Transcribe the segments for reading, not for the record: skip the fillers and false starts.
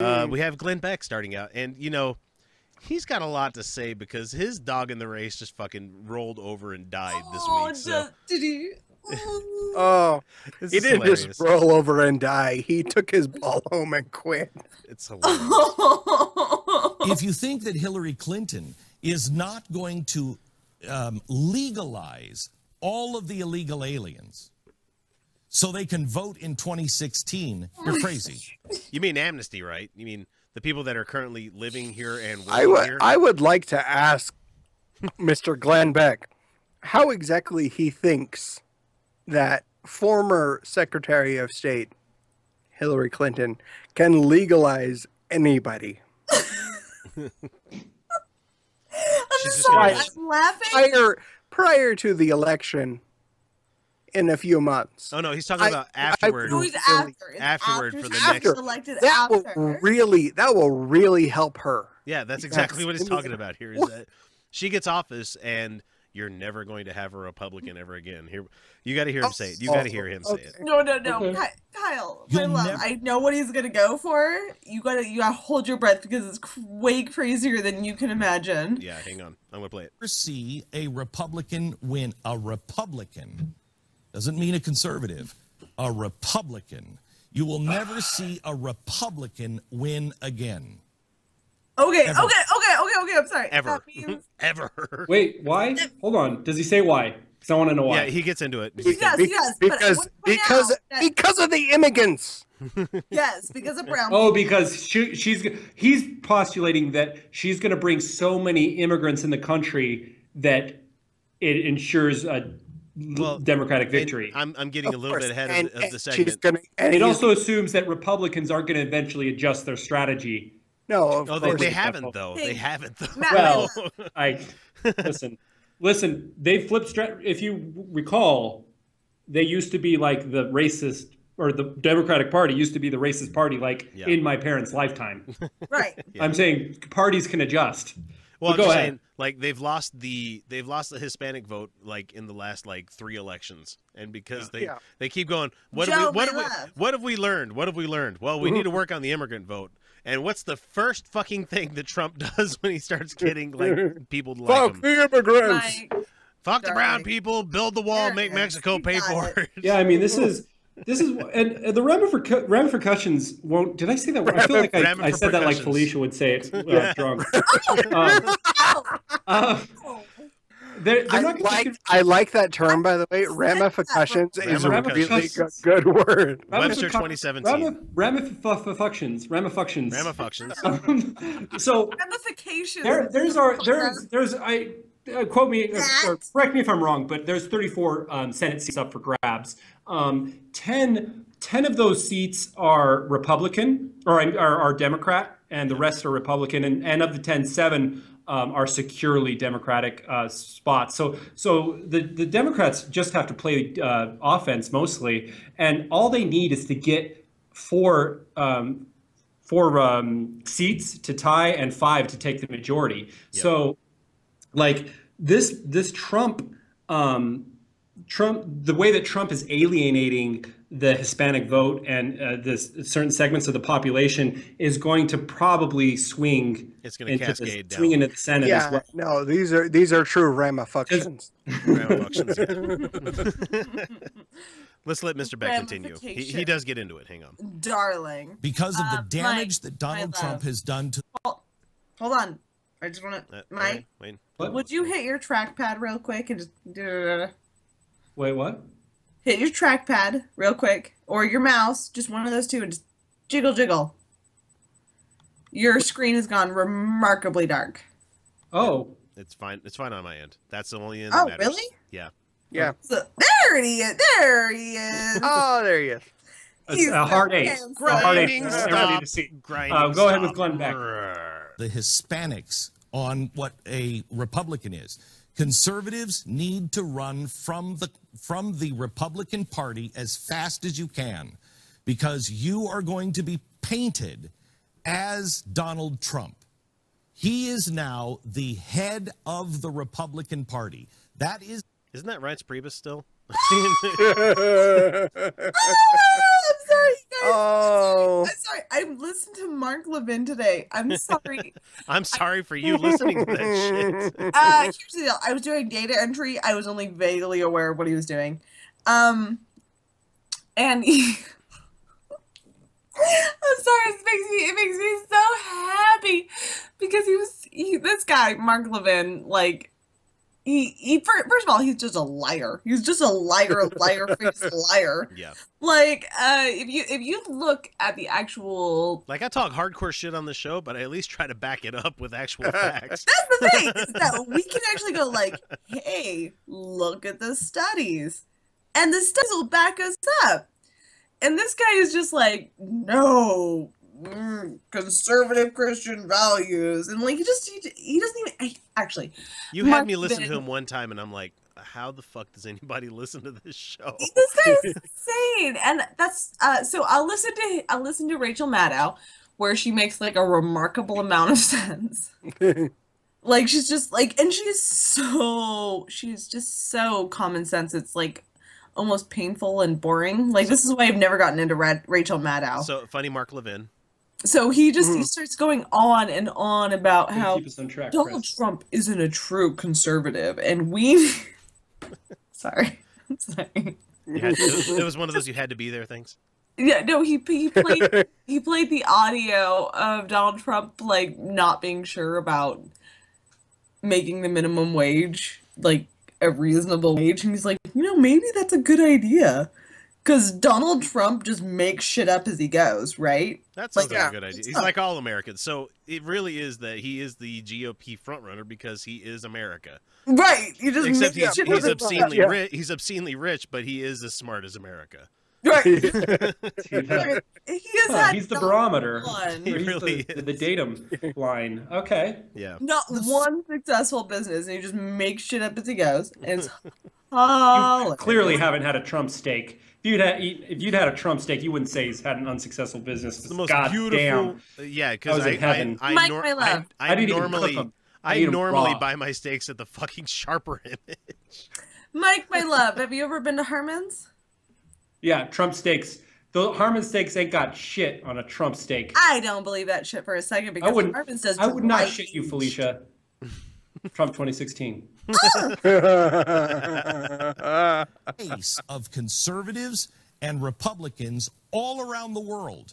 We have Glenn Beck starting out, and you know, he's got a lot to say because his dog in the race just fucking rolled over and died this week. So. Did he? Oh, This he is didn't hilarious. just roll over and die. He took his ball home and quit. It's hilarious. If you think that Hillary Clinton is not going to legalize all of the illegal aliens so they can vote in 2016, you're crazy. You mean amnesty, right? You mean the people that are currently living here and working here? I would like to ask Mr. Glenn Beck how exactly he thinks that former Secretary of State Hillary Clinton can legalize anybody. I'm sorry, I'm laughing. Prior to the election in a few months. Oh no, he's talking about afterward. Afterward for the next. Elected that after. will really help her. Yeah, that's exactly what he's talking about here. Is that she gets office and you're never going to have a Republican ever again. Here, you got to hear him say it. You got to hear him say it. No. Kyle, my love, I know what he's gonna go for. You gotta hold your breath because it's way crazier than you can imagine. Yeah, hang on. I'm gonna play it. See a Republican win. A Republican doesn't mean a conservative. A Republican. You will never see a Republican win again. Okay. Ever. Okay. I'm sorry. Ever. That means... Ever. Wait, why? Hold on. Does he say why? Because I want to know why. Yeah, he gets into it. Yes. Because of the immigrants. Yes, because of brown. Oh, because he's postulating that she's going to bring so many immigrants in the country that it ensures a Democratic victory. I'm getting a little bit ahead of the segment. It also assumes that Republicans aren't going to eventually adjust their strategy. No, they haven't though. They haven't though. Well, listen. They flipped. If you recall, they used to be like the racist, or the Democratic Party used to be the racist party, in my parents' lifetime. Right. Yeah. I'm saying parties can adjust. Well, go ahead. Saying, they've lost the Hispanic vote in the last 3 elections, and because they keep going. What have we learned? What have we learned? Well, we need to work on the immigrant vote. And what's the first fucking thing that Trump does when he starts getting people to like him? Fuck the immigrants. Fuck the brown people. Build the wall. Make Mexico pay for it. Yeah, I mean this is and the ramifications won't. Did I say that? I feel like I said that like Felicia would say it drunk. I like that term, by the way. Ramifications is a really good word. Webster 2017. Ramifications. So ramifications. Quote me, or correct me if I'm wrong, but there's 34 Senate seats up for grabs. 10 of those seats are Republican, or are Democrat, and the rest are Republican. And of the 10, 7 are securely Democratic spots. So the Democrats just have to play offense mostly, and all they need is to get four seats to tie and 5 to take the majority. Yep. So, this Trump, the way that Trump is alienating the Hispanic vote and certain segments of the population is going to probably swing. It's going to cascade down. Swing into the Senate as well. No, these are true ramifications. Ramifications. Let's let Mr. Beck continue. He does get into it. Hang on, darling. Because of the damage that Donald Trump has done to. Hold on. I just want to. Mike, would you hit your trackpad real quick and just. Wait, what? Hit your trackpad real quick, or your mouse, just one of those two, and just jiggle. Your screen has gone remarkably dark. Oh, it's fine. It's fine on my end. That's the only end. Oh, that matters. really? Yeah. Yeah. So, there he is. There he is. Oh, there he is. It's a hard 8. Grinding stop. Go ahead with Glenn Beck. The Hispanics on what a Republican is. Conservatives need to run from the Republican Party as fast as you can, because you are going to be painted as Donald Trump. He is now the head of the Republican Party. Isn't that Reince Priebus still? I'm sorry. sorry, guys. Oh. I'm sorry. I listened to Mark Levin today. I'm sorry. I'm sorry for you listening to that shit. Here's the deal. I was doing data entry. I was only vaguely aware of what he was doing. And he... I'm sorry, it makes me so happy because this guy, Mark Levin, like, first of all, he's just a liar. He's just a liar-faced liar. Yeah. Like, if you look at the actual... Like, I talk hardcore shit on the show, but I at least try to back it up with actual facts. That's the thing, is that we can actually go like, hey, look at the studies. And the studies will back us up. And this guy is just like, no, conservative Christian values. And like, he doesn't even, actually. You had me listen to him one time and I'm like, how the fuck does anybody listen to this show? This guy is insane. And that's, so I'll listen to Rachel Maddow, where she makes like a remarkable amount of sense. Like, she's just like, and she's just so common sense. It's like, almost painful and boring. Like, this is why I've never gotten into Rachel Maddow. So funny, Mark Levin. So he starts going on and on about how track, Donald Trump isn't a true conservative, and we. Sorry, I'm sorry. It was one of those you had to be there things. Yeah, no, he played the audio of Donald Trump like not being sure about making the minimum wage like a reasonable wage, and he's like, maybe that's a good idea, because Donald Trump just makes shit up as he goes, right? That sounds like a good idea. He's like all Americans, so it really is that he is the GOP frontrunner because he is America, right? You just except he's obscenely rich. He's obscenely rich, but he is as smart as America. Right. He's the barometer. He really is. The datum line. Okay. Yeah. Not one successful business, and you just make shit up as he goes. And it's you clearly haven't had a Trump steak. If you'd had a Trump steak, you wouldn't say he's had an unsuccessful business. It's the most beautiful. Yeah, because I normally buy my steaks at the fucking Sharper Image. Mike, my love, have you ever been to Harmon's? Yeah, Trump steaks. The Harmon steaks ain't got shit on a Trump steak. I don't believe that shit for a second, because Harmon's does. I would not shit you, Felicia. Trump 2016. Face of conservatives and Republicans all around the world.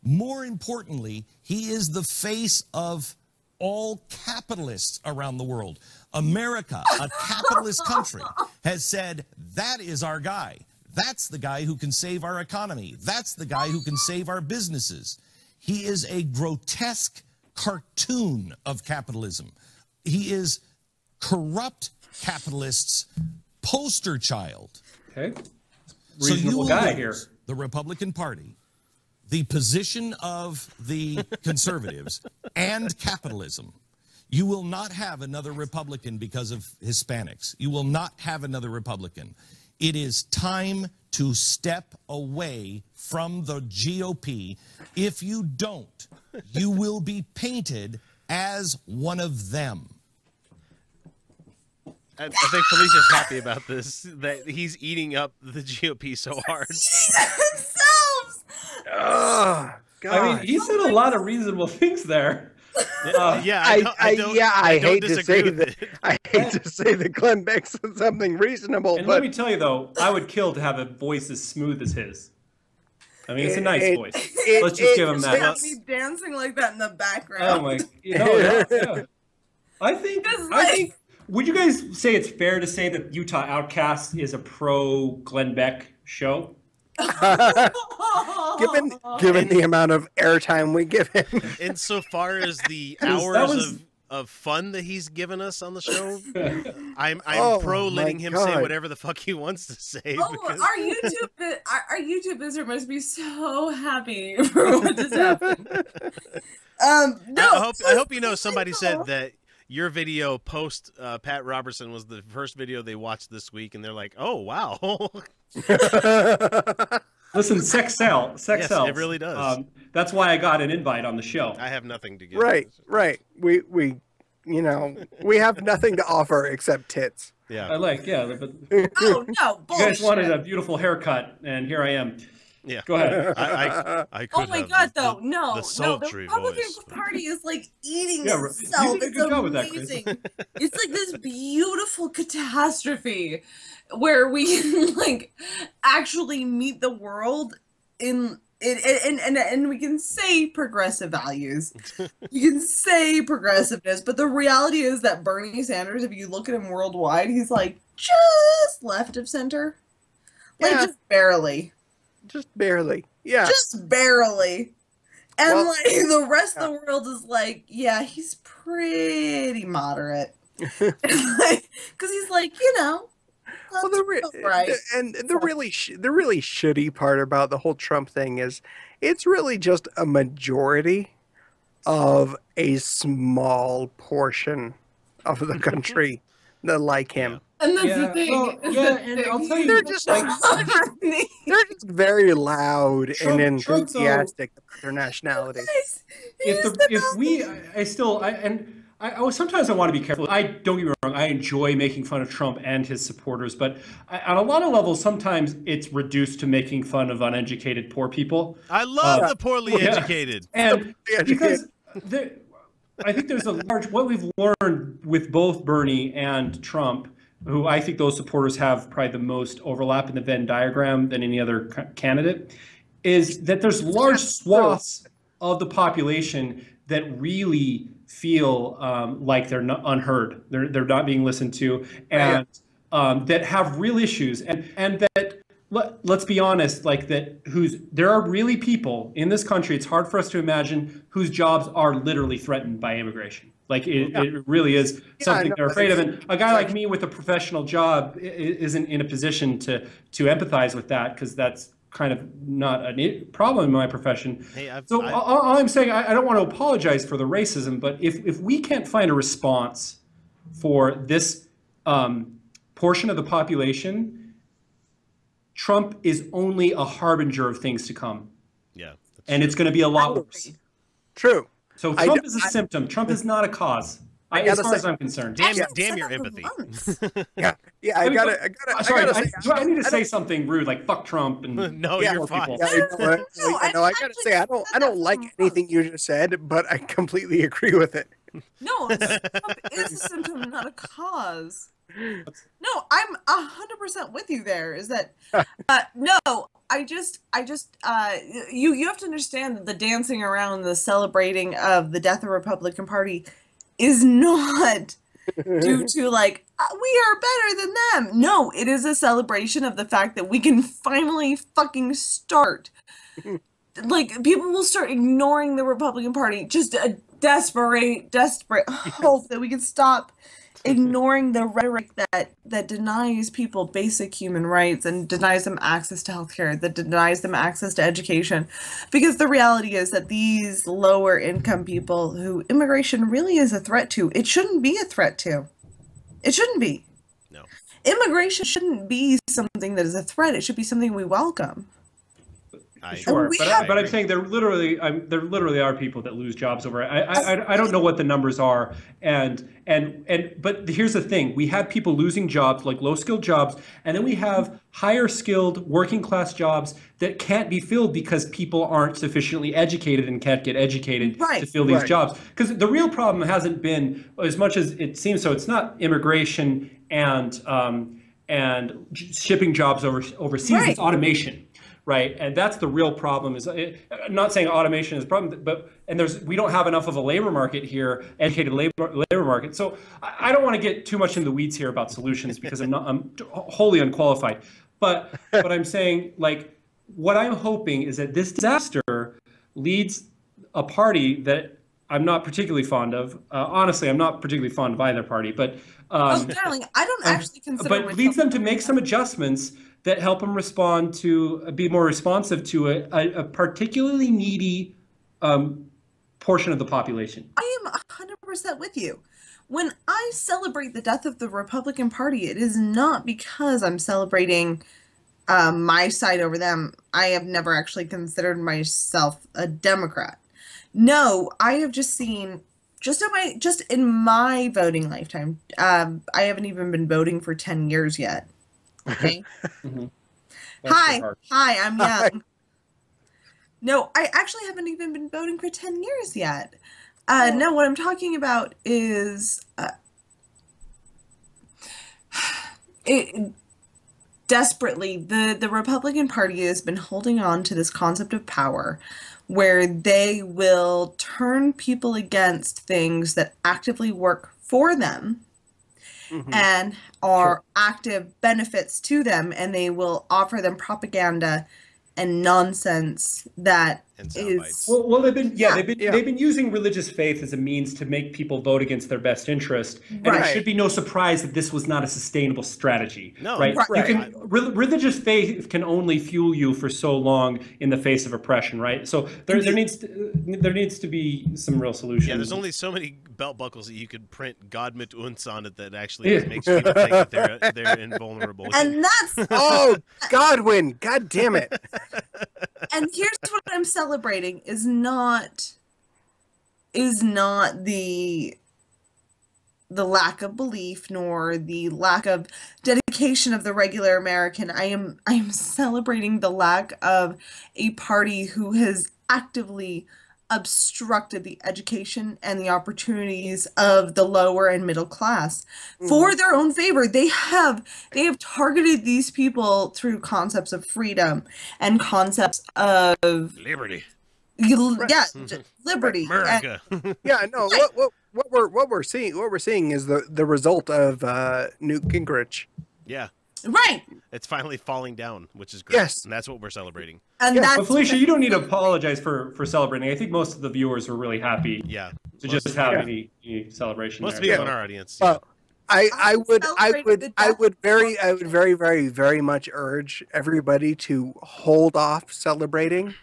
More importantly, he is the face of all capitalists around the world. America, a capitalist country, has said, that is our guy. That's the guy who can save our economy. That's the guy who can save our businesses. He is a grotesque cartoon of capitalism. He is corrupt capitalists' poster child. Okay. Reasonable guy here. The Republican Party, the position of the conservatives, and capitalism. You will not have another Republican because of Hispanics. You will not have another Republican. It is time to step away from the GOP. If you don't, you will be painted as one of them. I think Felicia's happy about this, that he's eating up the GOP so hard. Oh, God. I mean, he said a lot of reasonable things there. I hate to say that Glenn Beck said something reasonable. And but let me tell you, though, I would kill to have a voice as smooth as his. I mean, it's a nice voice. Let's just give him that. Have me dancing like that in the background. Oh my! Yeah. I think. Would you guys say it's fair to say that Utah Outcast is a pro Glenn Beck show? given the amount of airtime we give him, insofar as the hours of fun that he's given us on the show, I'm pro letting him say whatever the fuck he wants to say. Our YouTube visitor must be so happy for what just happened. I hope you know somebody said that your video post Pat Robertson was the first video they watched this week, and they're like, "Oh wow." Listen, sex sells. It really does. That's why I got an invite on the show. I have nothing to give. Right. We we have nothing to offer except tits. Yeah. But oh no! Bullshit. You guys wanted a beautiful haircut, and here I am. Yeah. Go ahead. I could oh my have God, the, though. No, the Republican voice. Party is like eating Yeah, itself. you did a good job with that, Chris. It's like this beautiful catastrophe where we can like actually meet the world in and we can say progressive values. You can say progressiveness, but the reality is that Bernie Sanders, if you look at him worldwide, he's like just left of center. Like just barely. Just barely. Yeah. Just barely. And like the rest of the world is like, yeah, he's pretty moderate. Because he's like, you know, well, the really shitty part about the whole Trump thing is it's really just a majority of a small portion of the country that like him. And that's the thing. Well, and I'll tell you, they're just very loud and enthusiastic about their nationality. Sometimes I want to be careful. I don't get me wrong. I enjoy making fun of Trump and his supporters, but on a lot of levels, sometimes it's reduced to making fun of uneducated poor people. I love the poorly educated, and because I think there's a large what we've learned with both Bernie and Trump, who I think those supporters have probably the most overlap in the Venn diagram than any other candidate, is that there's large swaths of the population that really feel like they're not unheard, they're not being listened to, and that have real issues, and that let's be honest, like there are really people in this country. It's hard for us to imagine whose jobs are literally threatened by immigration. Like it really is something they're afraid of. And a guy like me with a professional job isn't in a position to empathize with that, because that's kind of not a problem in my profession. All I'm saying, I don't want to apologize for the racism, but if we can't find a response for this portion of the population, Trump is only a harbinger of things to come. Yeah. And it's going to be a lot worse. True. So Trump is a symptom. Trump is not a cause. As far as I'm concerned. Damn your empathy. I need to say something rude, like fuck Trump and no, you're fine. I gotta say I don't like anything you just said, but I completely agree with it. No, Trump is a symptom, not a cause. No, I'm 100% with you there. Is that no? You have to understand that the dancing around, the celebrating of the death of the Republican Party is not due to like we are better than them. No, it is a celebration of the fact that we can finally fucking start. Like people will start ignoring the Republican Party. Just a desperate hope that we can stop ignoring the rhetoric that denies people basic human rights and denies them access to healthcare, that denies them access to education. Because the reality is that these lower income people who immigration really is a threat to, it shouldn't be a threat to. It shouldn't be. No. Immigration shouldn't be something that is a threat. It should be something we welcome. Sure, but I'm saying there literally are people that lose jobs over it. I don't know what the numbers are, but here's the thing: we have people losing jobs, like low skilled jobs, and then we have higher skilled working class jobs that can't be filled because people aren't sufficiently educated and can't get educated to fill these jobs. Because the real problem hasn't been, as much as it seems so, it's not immigration and shipping jobs overseas. It's automation. Right, and that's the real problem. I'm not saying automation is a problem, but we don't have enough of a labor market here, educated labor market. So I don't want to get too much in the weeds here about solutions because I'm wholly unqualified. But I'm saying, like, what I'm hoping is that this disaster leads a party that I'm not particularly fond of. Honestly, I'm not particularly fond of either party, but darling, I don't actually consider. But leads them to make some adjustments that help them be more responsive to a particularly needy portion of the population. I am 100% with you. When I celebrate the death of the Republican Party, it is not because I'm celebrating my side over them. I have never actually considered myself a Democrat. No, I have just seen, just in my voting lifetime, I haven't even been voting for 10 years yet. Okay. Hi, I'm young. No, I actually haven't even been voting for 10 years yet. No, what I'm talking about is desperately, the Republican Party has been holding on to this concept of power where they will turn people against things that actively work for them and are active benefits to them, and they will offer them propaganda and nonsense that is they've been using religious faith as a means to make people vote against their best interest, and it should be no surprise that this was not a sustainable strategy. No, right? You can religious faith can only fuel you for so long in the face of oppression, right? So there needs to be some real solutions. Yeah, there's only so many belt buckles that you could print "God mit uns" on it that actually makes people think that they're invulnerable. And that's Godwin, God damn it. And here's what I'm celebrating is not the lack of belief nor the lack of dedication of the regular American. I am celebrating the lack of a party who has actively obstructed the education and the opportunities of the lower and middle class for their own favor. They have targeted these people through concepts of freedom and concepts of liberty. Liberty. America. What we're seeing is the result of Newt Gingrich. Yeah. Right. It's finally falling down, which is great. Yes. And that's what we're celebrating. And but Felicia, you don't need to apologize for celebrating. I think most of the viewers were really happy. Yeah. To just have any celebration. Most people in our audience. Well, I would very much urge everybody to hold off celebrating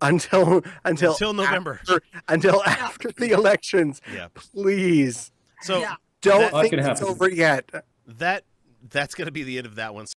until November. Until after the elections. Yeah. Please. So don't think it's over yet. That's going to be the end of that one.